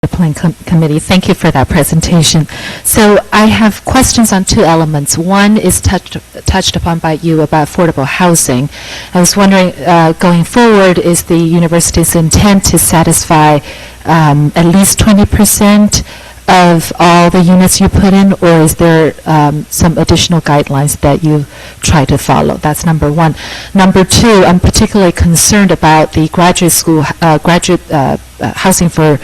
Committee. Thank you for that presentation. So I have questions on two elements. One is touched upon by you about affordable housing. I was wondering, going forward, is the university's intent to satisfy at least 20% of all the units you put in, or is there some additional guidelines that you try to follow? That's number one. Number two, I'm particularly concerned about the graduate school, housing for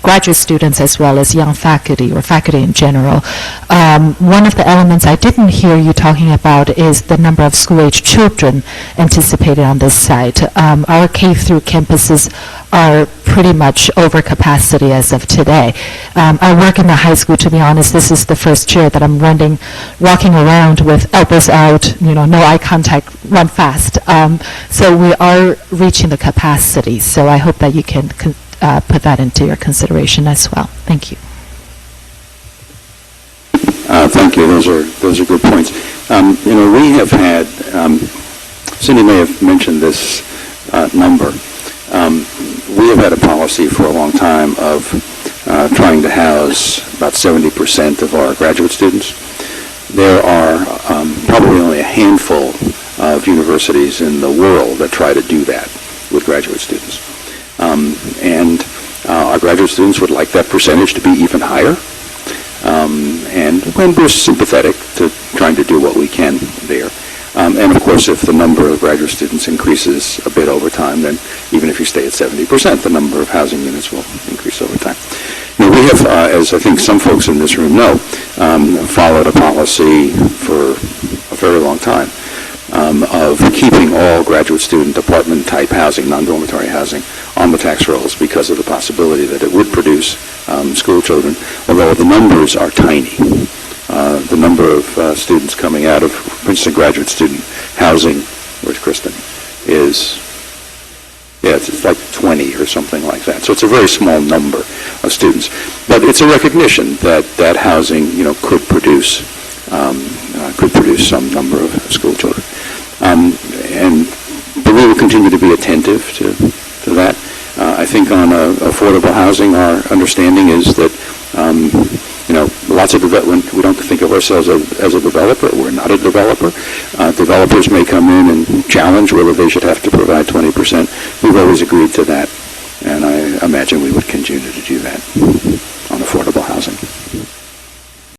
graduate students as well as young faculty or faculty in general. One of the elements I didn't hear you talking about is the number of school-age children anticipated on this site. Our K-through campuses are pretty much over capacity as of today. I work in the high school, to be honest. This is the first year that I'm walking around with elbows out, no eye contact, run fast. So we are reaching the capacity. So I hope that you can put that into your consideration as well. Thank you. Thank you. Those are good points. We have had, Cindy may have mentioned this number. We have had a policy for a long time of trying to house about 70% of our graduate students. There are probably only a handful of universities in the world that try to do that with graduate students. And our graduate students would like that percentage to be even higher. And we're sympathetic to trying to do what we can there. And of course, if the number of graduate students increases a bit over time, then even if you stay at 70%, the number of housing units will increase over time. We have, as I think some folks in this room know, followed a policy for a very long time of keeping all graduate student apartment-type housing, non-dormitory housing, on the tax rolls because of the possibility that it would produce school children, although the numbers are tiny. The number of students coming out of, for instance, graduate student housing, where's Kristen, is, it's like 20 or something like that. So it's a very small number of students. But it's a recognition that that housing, could produce some number of school children. But we will continue to be attentive to that. I think on affordable housing, our understanding is that, lots of development, we don't think of ourselves as a developer. We're not a developer. Developers may come in and challenge whether they should have to provide 20%. We've always agreed to that, and I imagine we would continue to do that on affordable housing.